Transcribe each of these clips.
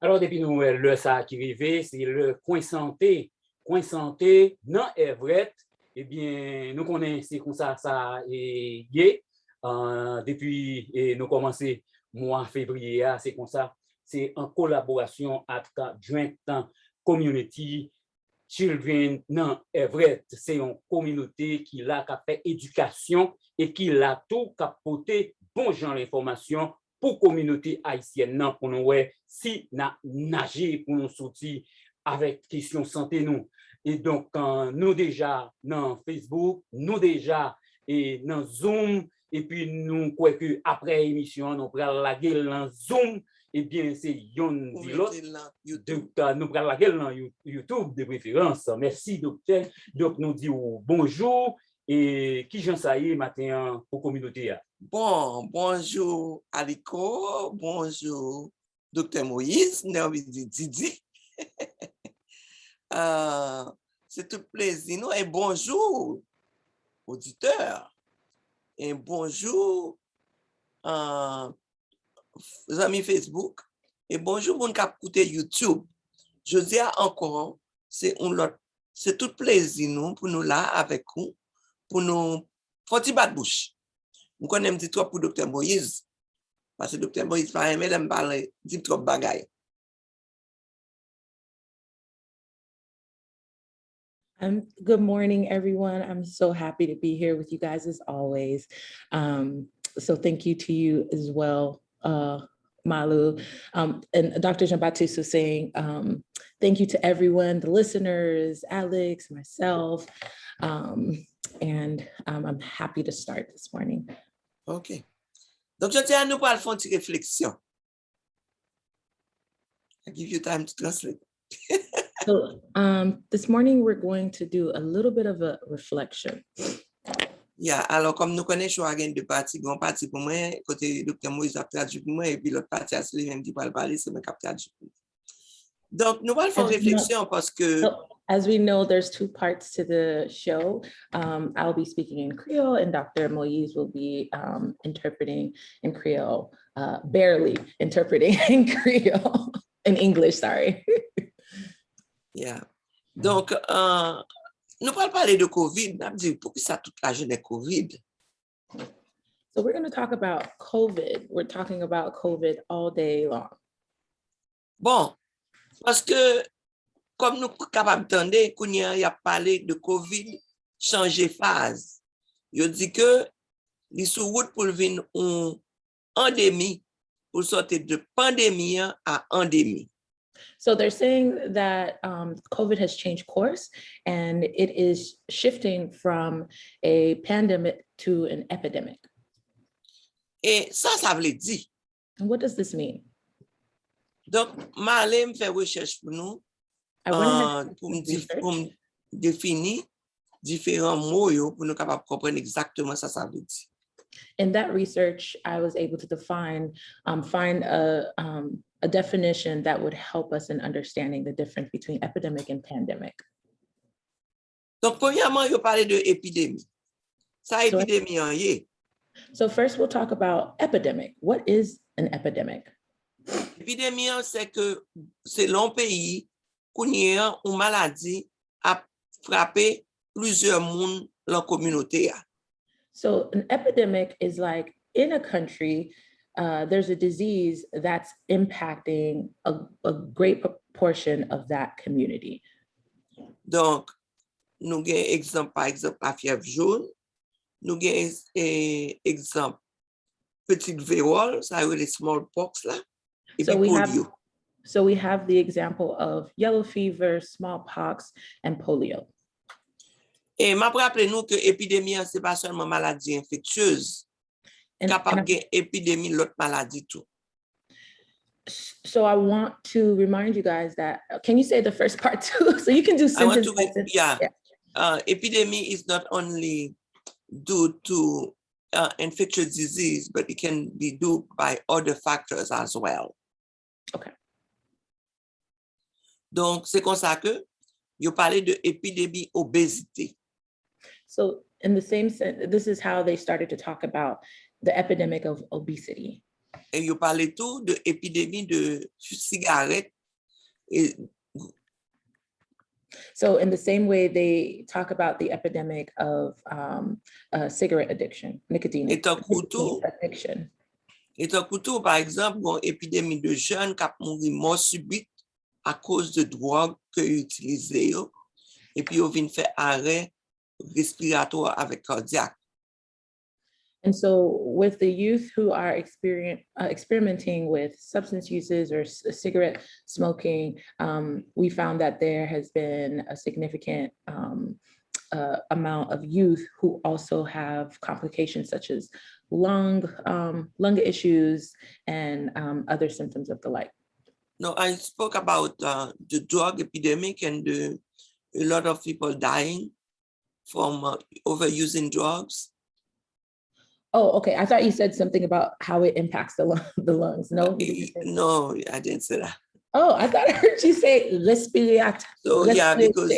Alors, depuis nous, le ça qui arrivé, c'est le KwenSante. KwenSante, dans Everett, eh bien, nous connaissons, c'est comme ça est depuis nous commencé mois février, c'est comme ça, c'est en collaboration avec Joint Community Children dans Everett. C'est une communauté qui a fait éducation et qui a tout capoté bon genre d'information pour la communauté haïtienne, non, pour nous, ouais, si na nager pour nous sortir avec question santé nous. Et donc, nous déjà dans Facebook, nous déjà et dans Zoom, et puis nous quoi que après l'émission, nous prenons la gueule dans Zoom, et bien c'est yon dit l'autre. Donc, nous prenons la gueule dans YouTube de préférence. Merci, docteur. Donc, nous disons bonjour et qui j'en sais matin pour la communauté. Bon, bonjour Aliko, bonjour Dr. Moïse, Didi. C'est tout plaisir, nous, et bonjour auditeurs, et bonjour amis Facebook, et bonjour mon cap écouter YouTube. Je dis encore, c'est tout plaisir nous pour nous là avec vous, pour nous faire petit bat bouche. Nous connaissons un petit trop pour Dr. Moïse, parce que Dr. Moïse va aimer de me parler de trop bagaille. Good morning, everyone. I'm so happy to be here with you guys as always. So thank you to you as well, Malu. And Dr. Jean-Baptiste was saying, thank you to everyone, the listeners, Alex, myself, and I'm happy to start this morning. OK. Donc, je tiens à nous parler de une réflexion. I give you time to translate. So this morning, we're going to do a little bit of a reflection. Yeah, alors comme nous connaissons, je suis deux parties, une partie pour moi, côté Dr. Moïse a traduit pour moi, et puis l'autre partie, c'est lui-même qui va parler, c'est moi qui a traduit pour moi. Donc, nous allons faire une réflexion parce que... As we know, there's two parts to the show. I'll be speaking in Creole and Dr. Moïse will be interpreting in Creole, barely interpreting in Creole, in English, sorry. Yeah. Donc, nous allons parler de COVID. Nous allons dire pour que ça toute la journée COVID. So we're going to talk about COVID. We're talking about COVID all day long. Bon, parce que comme nous sommes capables d'entendre, qu'on y a parlé de COVID, changer phase. Il dit que les sous-routes pour venir une endémie, pour sortir de pandémie à endémie. So they're saying that COVID has changed course and it is shifting from a pandemic to an epidemic. Et ça veut dire. And what does this mean? Donc, je vais faire recherche pour nous, pour définir différents mots pour nous capables de comprendre exactement ça veut dire. In that research, I was able to find a definition that would help us in understanding the difference between epidemic and pandemic. Donc, premièrement, il parle de épidémie. Ça, épidémie en yé. So first, we'll talk about epidemic. What is an epidemic? Épidémie, c'est que selon pays, qu'on y a une maladie a frappé plusieurs monde dans la communauté. So an epidemic is like in a country, there's a disease that's impacting a great proportion of that community. Donc, nous avons exemple, par exemple, la fièvre jaune, nous avons exemple, petite vérole, ça veut les smallpox là, et puis polio. So we have the example of yellow fever, smallpox, and polio. Et m'a rappelé nous que l'épidémie, c'est pas seulement maladie infectieuse, capable de épidémie l'autre maladie tout. So I want to remind you guys that, can you say the first part too? So you can do sentence by sentence. Yeah. Epidemic is not only due to infectious disease, but it can be due by other factors as well. Okay. Donc, c'est comme ça que you parlez de épidémie obésité. So in the same sense, this is how they started to talk about the epidemic of obesity. Et you parlez tout de épidémie de cigarettes. Et so in the same way, they talk about the epidemic of cigarette addiction, nicotine addiction. Et un couteau, par exemple, une épidémie de jeunes qui mourent mort subite à cause de drogues qu'ils utilisaient et puis ils viennent faire arrêt respiratoire avec cardiaque. And so with the youth who are experimenting with substance uses or cigarette smoking, we found that there has been a significant amount of youth who also have complications such as lung issues and other symptoms of the like. No, I spoke about the drug epidemic and a lot of people dying from overusing drugs. Oh, okay. I thought you said something about how it impacts the lungs. No, no, I didn't say that. Oh, I thought I heard you say respirate. So yeah, because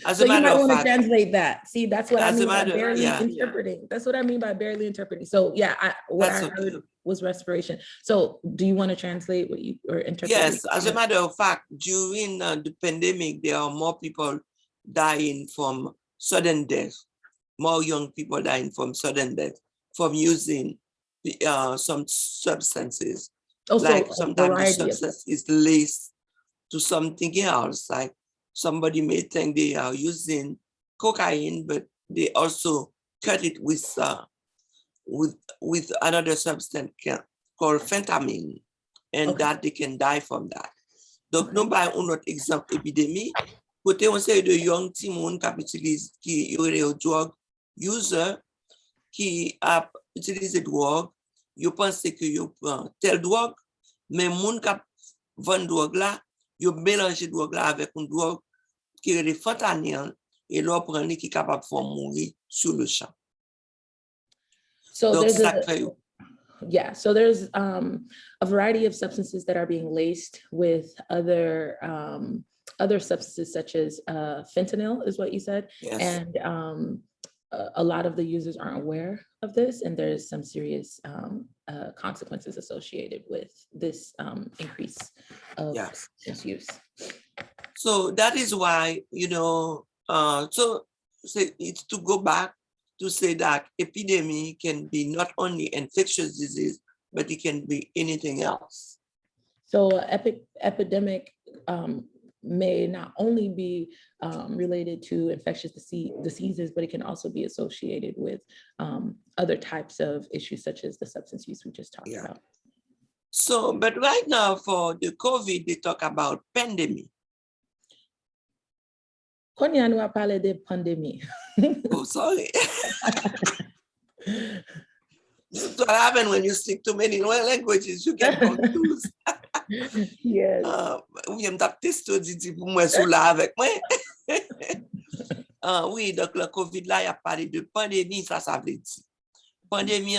as a matter of fact, you might want to translate that. See, that's what I mean by barely interpreting. Yeah. That's what I mean by barely interpreting. So yeah, what I heard was respiration. So do you want to translate what you or interpret? Yes, as a matter of fact, during the pandemic, there are more people dying from sudden death, more young people dying from sudden death from using some substances. Like sometimes the substance is laced to something else. Like somebody may think they are using cocaine, but they also cut it with another substance called fentanyl, and that they can die from that. Donc, nous avons un autre exemple épidémie. Côté on sait de young timon qui ont drug user qui a utilisé drogue, you pense que you prend telle drogue, mais moun qui vend drogue là, you mélange drogue là avec une drogue qui est le fentanyl et l'on prend qui est capable de faire mourir sur le champ. So donc, so there's a variety of substances that are being laced with other substances such as fentanyl is what you said. Yes. And a lot of the users aren't aware of this, and there's some serious consequences associated with this increase of substance use. So that is why, so it's to go back to say that epidemic can be not only infectious disease, but it can be anything else. So epidemic may not only be related to infectious diseases, but it can also be associated with other types of issues such as the substance use we just talked about. So, but right now for the COVID, they talk about pandemic. Quand on a parlé de pandémie. Oh, sorry. This is what happens when you speak too many languages, you get confused. Yes. Oui, je teste dit pour moi sous là avec moi. Oui, donc le COVID là, il a parlé de pandémie, ça veut dire. Pandémie,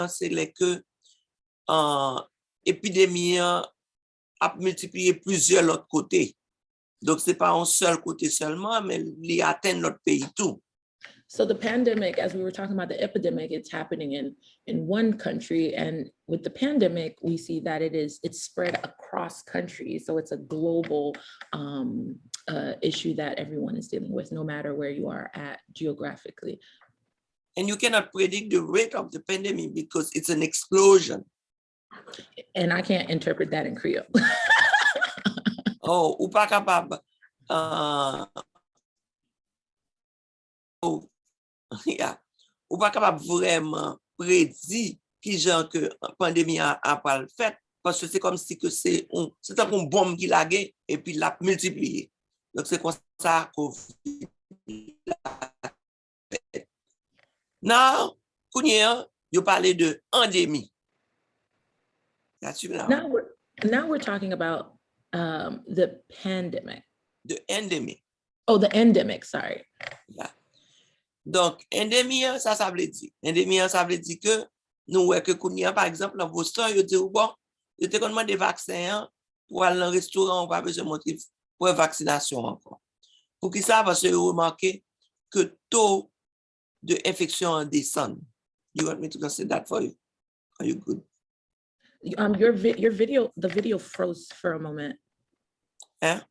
c'est que épidémie a multiplié plusieurs autres côtés. Donc, ce n'est pas un seul côté seulement, mais il atteint notre pays tout. So the pandemic, as we were talking about the epidemic, it's happening in one country. And with the pandemic, we see that it's spread across countries. So it's a global issue that everyone is dealing with, no matter where you are at geographically. And you cannot predict the rate of the pandemic because it's an explosion. And I can't interpret that in Creole. Oh, ou pas capable. Yeah. Ou pas capable vraiment prédire qui genre que pandémie a pas le fait, parce que c'est comme si que c'est comme une bombe qui l'a gagné et puis l'a multiplié. Donc c'est comme ça qu'on fait. Now, you parlé de endémie. Now we're talking about the pandemic. De endémie. Oh, the endemic, sorry. Yeah. Donc, endémie, ça veut dire. Endémie, ça veut dire que nous voyons que, par exemple, dans Boston, ils disent, bon, ils te demandent des vaccins pour aller dans un restaurant, on va besoin de montrer pour une vaccination encore. Pour qui ça, parce que vous remarquez que le taux d'infection descend. You want me to consider that for you? Are you good? Your video, the video froze for a moment. Hein?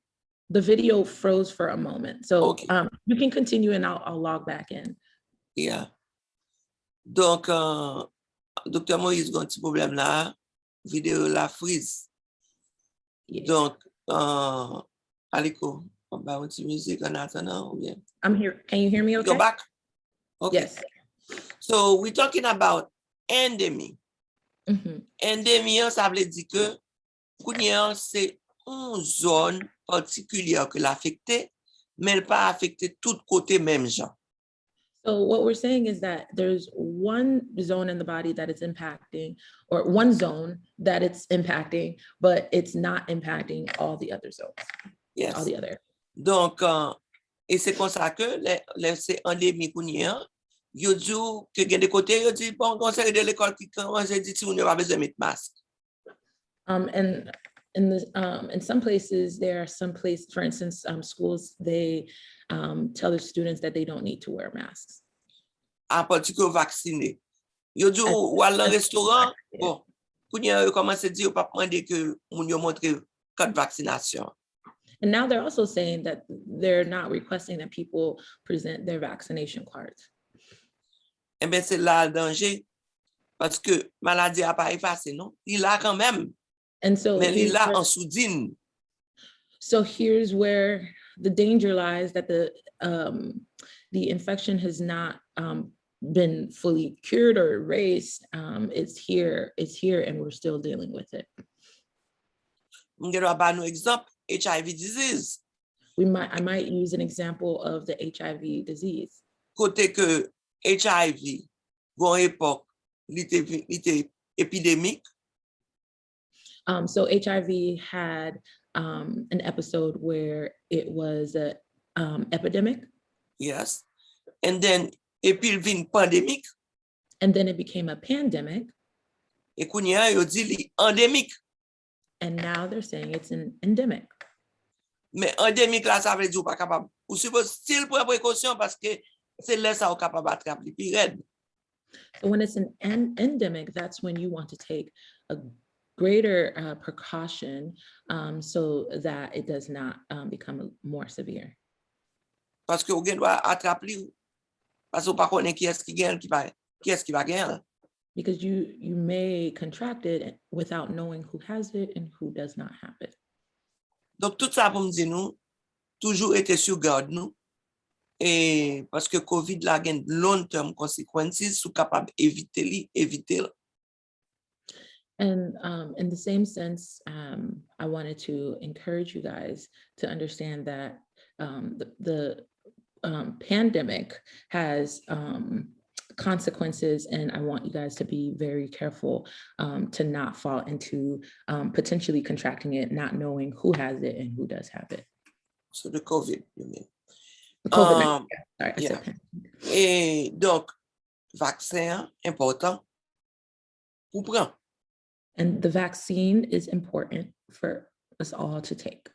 The video froze for a moment. So okay. You can continue and I'll log back in. Yeah. Donc, Dr. Moïse a un petit problème là. Vidéo la freeze. Yeah. Donc, Aliko, on va un petit musique en attendant ou bien? I'm here. Can you hear me okay? Go back? Okay. Yes. So we're talking about endémie. Mm-hmm. Endémie, ça veut dire que c'est une zone particulière que l'affecte, mais elle pas affecté tout côté même genre. So what we're saying is that there's one zone in the body that it's impacting, or one zone that it's impacting, but it's not impacting all the other zones. Yes. All the other. Donc, et c'est comme ça que c'est endémie kounia. Yo dit que gen de côté yo dit bon conseil de l'école qui commence dit si on n'a pas besoin de mettre masque. And in some places, there are some places, for instance, schools, they tell their students that they don't need to wear masks. En particulier vacciné. Yo dit ou à un restaurant, bon, kounia yo commence à dire pas demander que moun yo montre carte vaccination. And now they're also saying that they're not requesting that people present their vaccination cards. Eh bien, c'est là le danger, parce que maladie n'a pas effacé, non? Il a quand même, and so mais il a en soudine. So here's where the danger lies, that the infection has not been fully cured or erased. It's here, and we're still dealing with it. I'm going to give an example, HIV disease. I might use an example of the HIV disease. Côté que HIV, gon époque, l'était épidémique. So HIV had an episode where it was an epidemic. Yes. And then, et puis il vient pandémique. And then it became a pandemic. Et kounya yo di li endémique. And now they're saying it's an endemic. Mais endémique là, ça veut dire pas capable. Ou suppose still prendre précaution parce que c'est là ça ou capable attraper plus raide. So when it's an endemic, that's when you want to take a greater precaution so that it does not become more severe. Parce que vous doit attraper parce que pas connaît qui est-ce qui gagne qui est-ce qui va gagner. Because you may contract it without knowing who has it and who does not have it. Donc tout ça pour me dire nous toujours été sur garde nous. Et parce que COVID la gagne long-term consequences sous capable éviter. And in the same sense, I wanted to encourage you guys to understand that the pandemic has consequences, and I want you guys to be very careful to not fall into potentially contracting it, not knowing who has it and who does have it. So the COVID, you mean? COVID, sorry, I yeah. said Et donc, vaccin important pour prendre. And the vaccine is important for us all to take.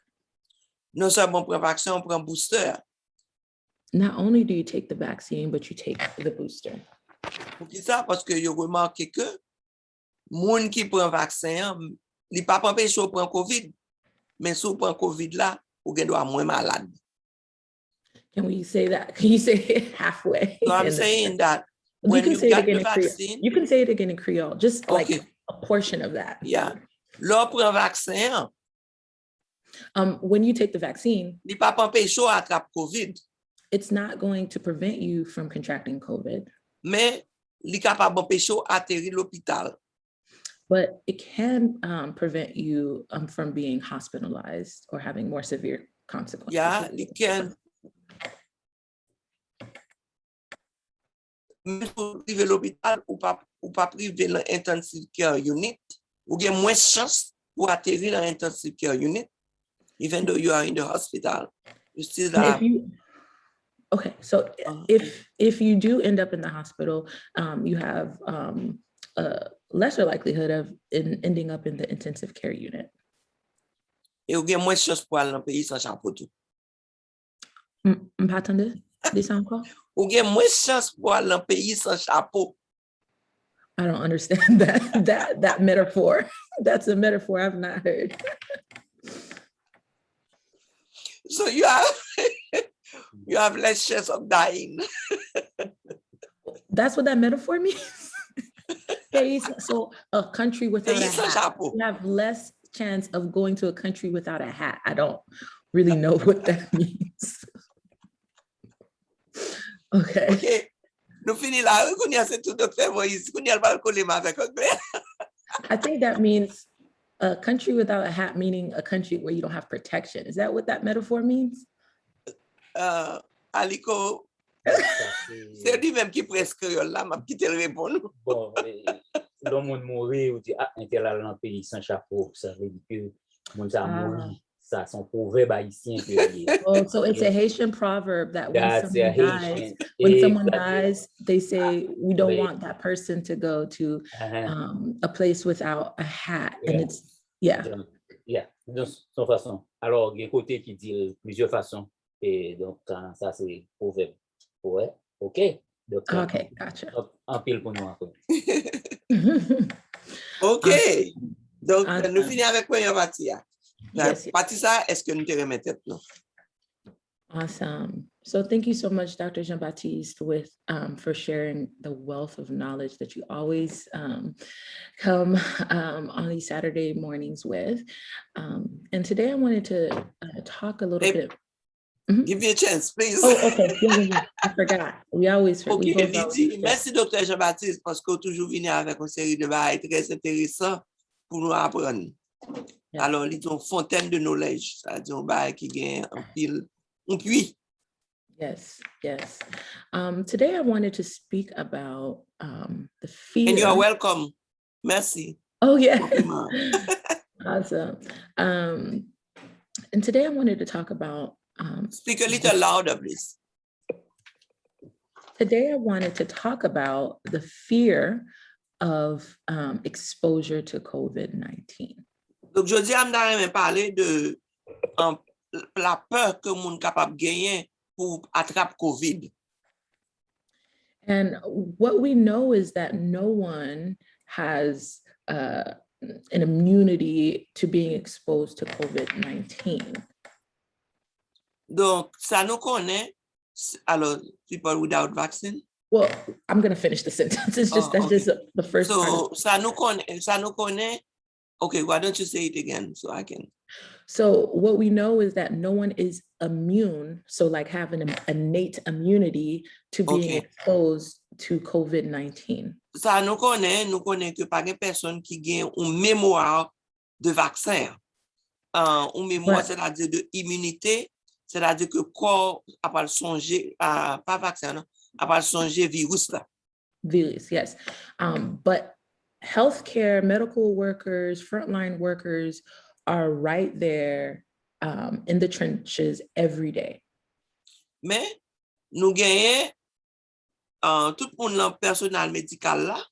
Non seulement prendre vaccin, on prend booster. Not only do you take the vaccine, but you take the booster. Pour qui ça? Parce que vous remarquez que moun qui prend vaccin, il pas empêché de prendre COVID, mais si vous prenez COVID là, vous êtes moins malade. Can we say that? Can you say it halfway? So I'm saying that when you get the vaccine, you can say it again in Creole, just okay. a portion of that. Yeah. L'on prend vaccin, When you take the vaccine, li pa empêche ou attrape COVID, it's not going to prevent you from contracting COVID, mais li capable empêche ou atterrir l'hôpital. but it can prevent you from being hospitalized or having more severe consequences. Yeah, li can. Même pour priver l'hôpital ou pas priver l'intensive care unit, ou bien moins chance pour atterrir dans l'intensive care unit, even though you are in the hospital. You still And have. Okay, so if you do end up in the hospital, you have a lesser likelihood of ending up in the intensive care unit. Et ou bien moins chance pour aller dans le pays sans chapeau tout. Pas entendu? Dis encore? Ou bien moins chance pour aller dans le pays sans chapeau. I don't understand that metaphor. That's a metaphor I've not heard. So you have less chance of dying. That's what that metaphor means. So a country without a hat, you have less chance of going to a country without a hat. I don't really know what that means. Okay. Okay. Nous finissons là. C'est tout docteur Moïse. I think that means a country without a hat, meaning a country where you don't have protection. Is that what that metaphor means? Aliko, c'est lui-même qui presque là, m'a quitté le répondre. Bon, le monde mourir ou dit ah intel dans le pays sans chapeau, ça veut dire que monde ça mourir. Ça son proverbe haïtien que Oh, so it's a Haitian proverb that when someone dies, they say we don't want that person to go to a place without a hat, and it's de son façon. Alors, il y a un côté qui dit plusieurs façons, et donc ça c'est proverbe. Ouais, ok. Donc, okay, gotcha. Un pile pour nous après. Ok. Donc, nous finissons avec quoi, Patia? Yes. Patissa, est-ce que nous te remettons non? Awesome. So thank you so much, Dr. Jean-Baptiste, for sharing the wealth of knowledge that you always come on these Saturday mornings with. And today I wanted to talk a little bit. Give me a chance, please. Oh, okay. Yeah. I forgot. We always forget. Okay, merci, Dr. Jean-Baptiste, parce que toujours venir avec une série de bails très intéressants pour nous apprendre. Yeah. Alors, ils ont fontaine de knowledge, c'est-à-dire un bail qui gagne un pile, un puits. Yes. Today I wanted to speak about the fear. And you are welcome. Merci. Oh, yeah. Awesome. And today I wanted to talk about speak a little louder, please. Today I wanted to talk about the fear of exposure to COVID-19. Donc, je dis, je vais parler de la peur que moun capable gagner pour attraper COVID. And what we know is that no one has an immunity to being exposed to COVID-19. Donc, ça nous connaît, alors, people without vaccine? Well, I'm going to finish the sentence. It's just, that's just the first part. So, ça nous connaît. Okay, why don't you say it again so I can? So what we know is that no one is immune, so like having an innate immunity to being exposed to COVID-19. Ça nous connaît que pas de personne qui gagne une mémoire de vaccin. Une mémoire, c'est-à-dire de immunité, c'est-à-dire que corps a pas songer pas vaccin, non, a pas songer virus là. Virus, yes. But healthcare, medical workers, frontline workers are right there in the trenches every day. Mais nous gagnons tout le monde dans personnel médical là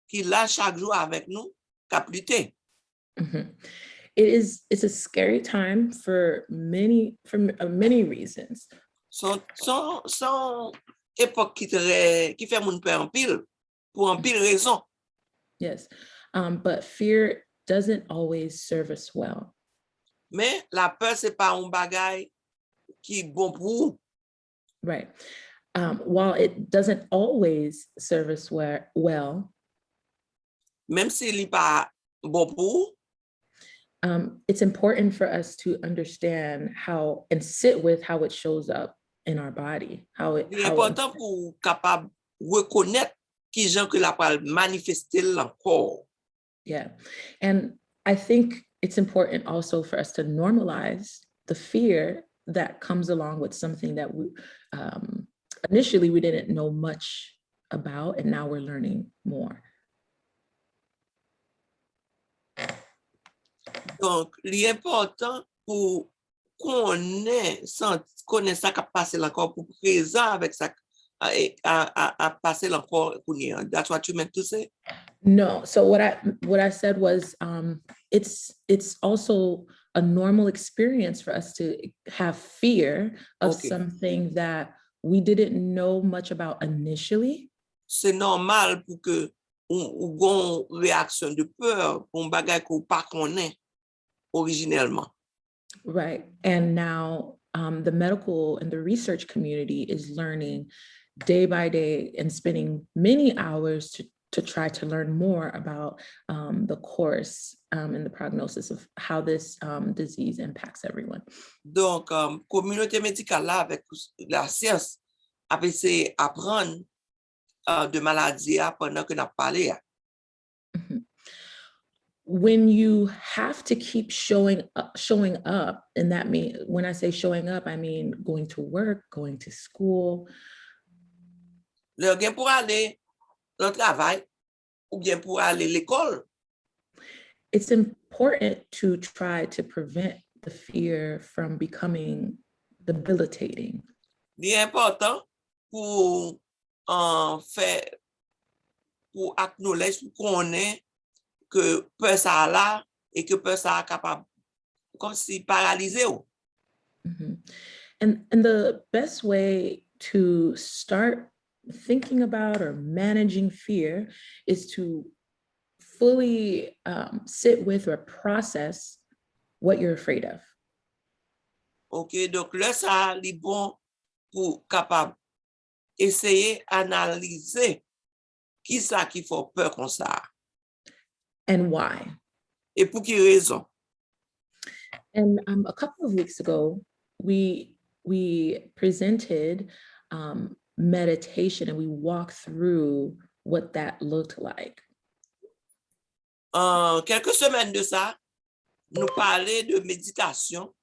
qui là chaque jour avec nous cap lutter. It's a scary time for many reasons. Son époque qui fait moun peur en pile pour en pile raison. Yes, but fear doesn't always serve us well. Mais la peur c'est pas un bagay qui bon pour. Right. While it doesn't always serve us well, même si il n'est pas bon pour, it's important for us to understand how and sit with how it shows up in our body. c'est important pour capable reconnaître qui gens que la parole manifester encore. Yeah, and I think it's important also for us to normalize the fear that comes along with something that we initially we didn't know much about, and now we're learning more. Donc, l'important pour connaître ça qui passe encore pour présent avec ça à passer encore. That's what you meant to say? No, so what I said was it's also a normal experience for us to have fear of something that we didn't know much about initially. C'est normal pour que on réaction de peur pour un bagage qu'on pas connaît originellement. Right, and now the medical and the research community is learning day by day and spending many hours to try to learn more about the course and the prognosis of how this disease impacts everyone. Donc, communauté médicale là avec la science a essayé d'apprendre de maladies pendant que n'a parlé. When you have to keep showing up, and that means, when I say showing up, I mean going to work, going to school. Le gain pour aller au travail ou bien pour aller à l'école. It's important to try to prevent the fear from becoming debilitating. C'est important pour faire, pour acknowledge, pour connaître que peur ça là et que peur ça capable comme si paralysé. And the best way to start thinking about or managing fear is to fully sit with or process what you're afraid of. OK, donc là ça est bon pour capable essayer analyser qui ça qui fait peur comme ça. And why? Et pour quelle raison? And a couple of weeks ago, we presented meditation and we walked through what that looked like. Quelques semaines de ça, nous parlons de méditation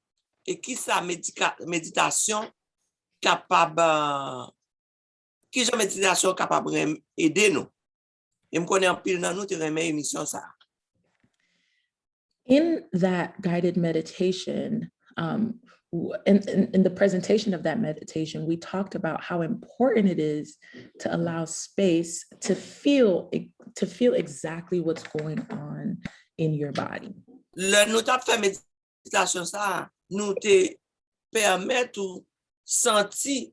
et qui ça méditation capable, qui genre méditation capable aider nous. Et me connais en pile dans nous te remet émission ça. In that guided meditation, in the presentation of that meditation, we talked about how important it is to allow space to feel exactly what's going on in your body. Le nous t'a fait méditation ça, nous te permet de sentir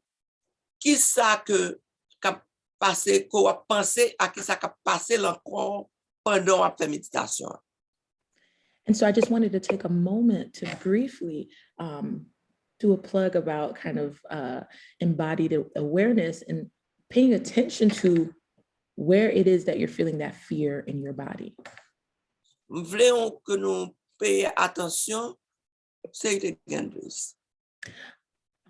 qui ça que qu'a passé, qu'on a pensé à qui ça qu'a passé encore pendant la méditation. And so I just wanted to take a moment to briefly do a plug about kind of embodied awareness and paying attention to where it is that you're feeling that fear in your body. Voulons que nous payions attention, c'est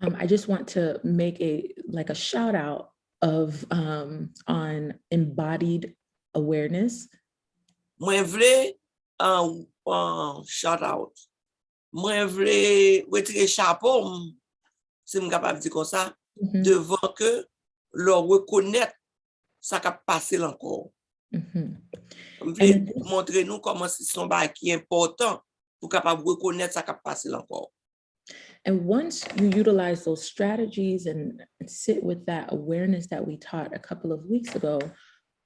I just want to make a shout out of on embodied awareness. Moi voulais shout out. Moi voulais retirer chapeau, si je suis capable de dire comme ça, devant que leur reconnaître ça qui a passé encore. Montrer nous comment c'est son bail qui est important pour capable reconnaître ça qui a passé encore. And once you utilize those strategies and sit with that awareness that we taught a couple of weeks ago,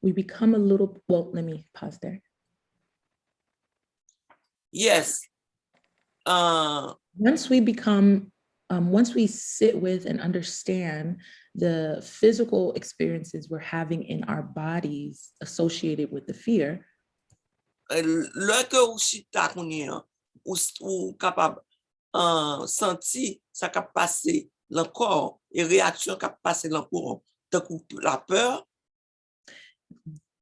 we become a little, well, let me pause there. Yes. Once we sit with and understand the physical experiences we're having in our bodies associated with the fear, ou capable sentir ça qui a passé l'encore et réaction qui a passé l'encore, la peur.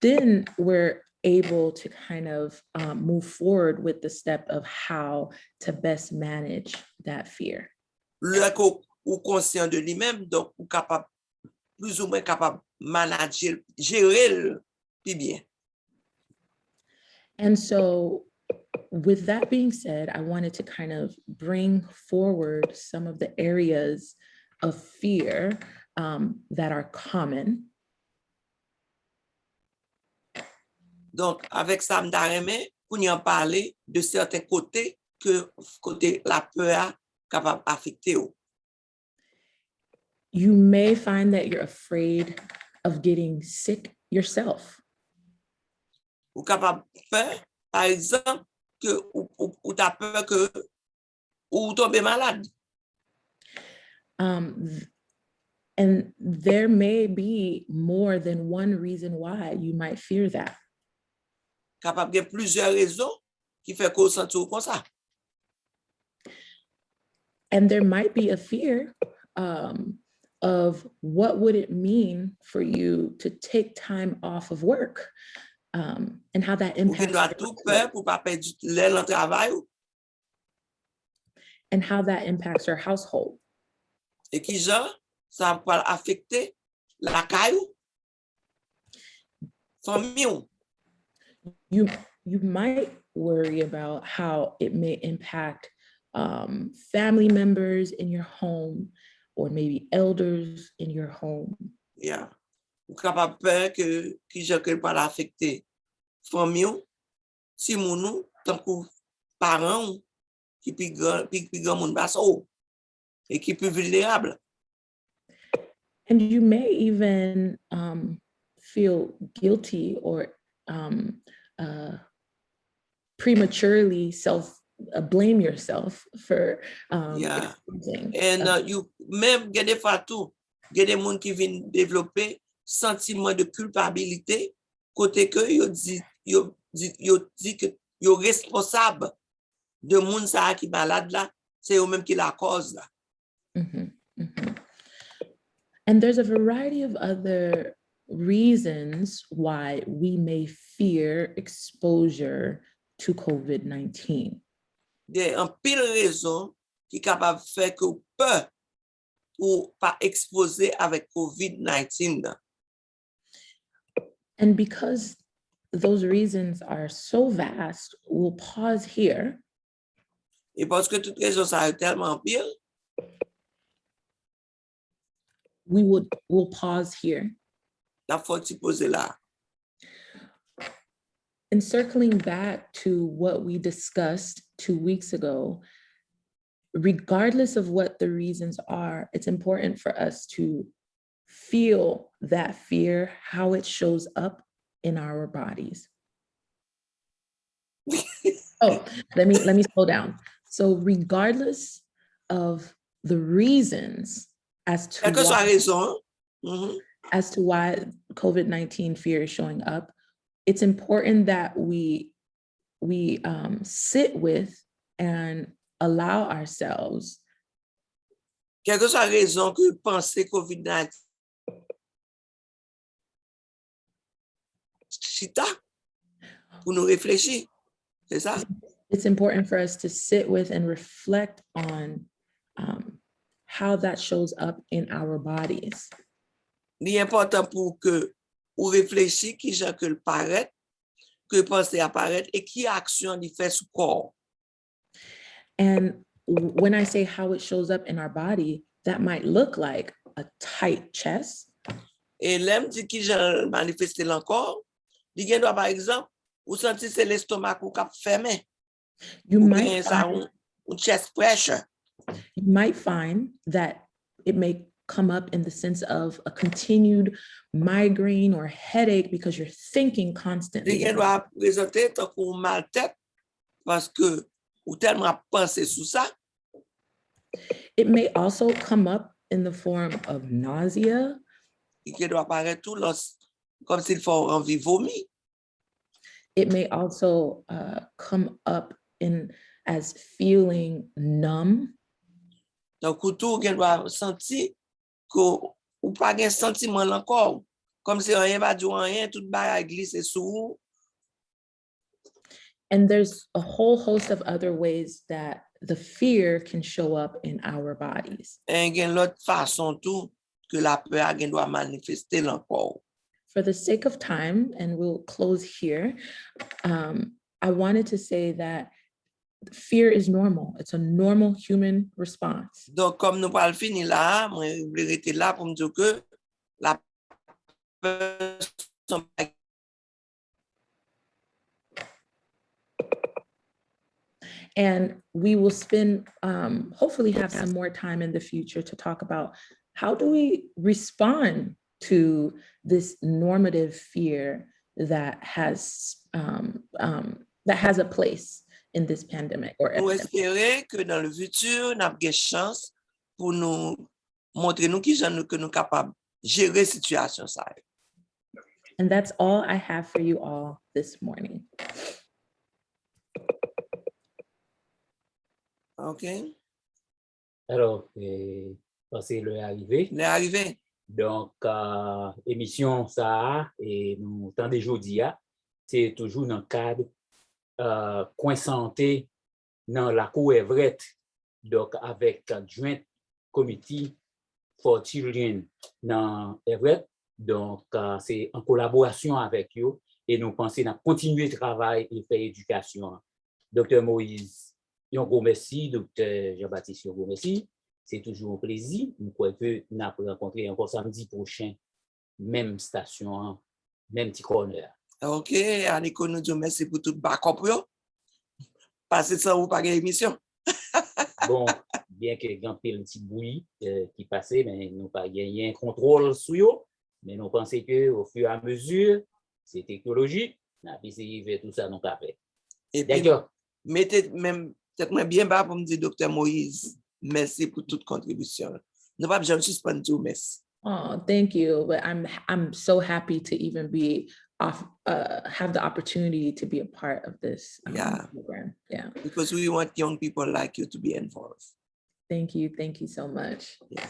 Then we're able to kind of move forward with the step of how to best manage that fear. Ou conscient de lui-même, donc ou capable, plus ou moins capable manager, gérer puis bien. And so with that being said, I wanted to kind of bring forward some of the areas of fear that are common. Donc, avec ça, m'dareme, pour y en parler de certains côtés que côté la peur capable affecter. You may find that you're afraid of getting sick yourself. Ou capable peur, par exemple, que ou t'as peur que ou tomber malade. And there may be more than one reason why you might fear that. Capable de plusieurs raisons qui fait qu'on sent comme ça. And there might be a fear of what would it mean for you to take time off of work and how that impacts and how that impacts your household. Et qui genre, ça va affecter la caillou, famille. You might worry about how it may impact family members in your home or maybe elders in your home. Yeah. Ou capable peur que qui genre que pas affecter famille, si mounou, tant que parents qui plus grand monde basso et qui plus vulnérable. And you may even feel guilty or prematurely blame yourself for Yeah. experiencing. And you même il y a des fois tout, il y a des gens qui viennent développer sentiment de culpabilité côté que yo dit que yo responsable de moun sa qui malade là, c'est eux même qui la cause là. And there's a variety of other reasons why we may fear exposure to COVID-19. Il y a un pile raison qui est capable de faire que peur ou pas exposé avec COVID-19. And because those reasons are so vast, we'll pause here. Et parce que toutes raisons ça est tellement pile, we'll pause here. La faut s'y poser là. And circling back to what we discussed 2 weeks ago, regardless of what the reasons are, it's important for us to feel that fear, how it shows up in our bodies. Oh, let me slow down. So regardless of the reasons as to why COVID-19 fear is showing up, it's important that we sit with and allow ourselves. Quelle que soit la raison que penser COVID-19, chita, pour nous réfléchir, c'est ça? It's important for us to sit with and reflect on how that shows up in our bodies. Il est important pour que ou réfléchir qui j'ai que le paraître, que penser apparaître et qui action il fait sous corps. And when I say how it shows up in our body, that might look like a tight chest. Et l'aime dit qui j'ai manifesté encore, il y a par exemple, ou sentir c'est l'estomac ou cap fermé. You might find chest pressure. You might find that it may come up in the sense of a continued migraine or headache because you're thinking constantly. Il doit présenter tant qu'on mal tête parce que ou tellement penser sur ça. It may also come up in the form of nausea. Il doit apparaître tout comme s'il faut envie vomir. It may also come up as feeling numb. Donc, tout le monde doit sentir ou pas un sentiment encore, comme si rien va dire rien, tout va glisser sous And there's a whole host of other ways that the fear can show up in our bodies. Et il y a l'autre façon tout que la peur doit manifester dans le corps. For the sake of time, and we'll close here, I wanted to say that fear is normal. It's a normal human response. Donc, comme nous allons finir là, moi, je voulais rester là pour me dire que la peur, and we will spend, hopefully have some more time in the future to talk about how do we respond to this normative fear that has a place in this pandemic. Nous espérons que dans le futur, nous avons des chances pour nous montrer nous qui sommes capables de gérer la situation. And that's all I have for you all this morning. OK. Alors, c'est l'arrivée. L'arrivée. Donc, émission ça, et nous tendez jeudi, c'est toujours dans le cadre KwenSante dans la cour Everett, donc avec Joint Committee for Children dans Everett. Donc, c'est en collaboration avec eux et nous pensons à continuer le travail et faire éducation. Docteur Moïse, un gros merci. Docteur Jean-Baptiste, un gros merci. C'est toujours un plaisir. Nous croyons que nous allons rencontrer encore samedi prochain, même station, même petit corner. OK, Aniko nous dit merci pour tout backup. Passez ça ou pas d'émission. Bon, bien que grand petit bruit qui passait, mais nous pas gagné un contrôle sur eux. Mais nous pensons qu'au fur et à mesure, c'est technologie, nous avons essayé de faire tout ça dans le café. Et puis, mettez même peut-être bien bas pour me dire, Docteur Moïse, merci pour toute contribution. Nous pas besoin de suspendre tout, merci. Oh, thank you. But I'm so happy to even be have the opportunity to be a part of this program. Yeah. Because we want young people like you to be involved. Thank you. Thank you so much. Yeah.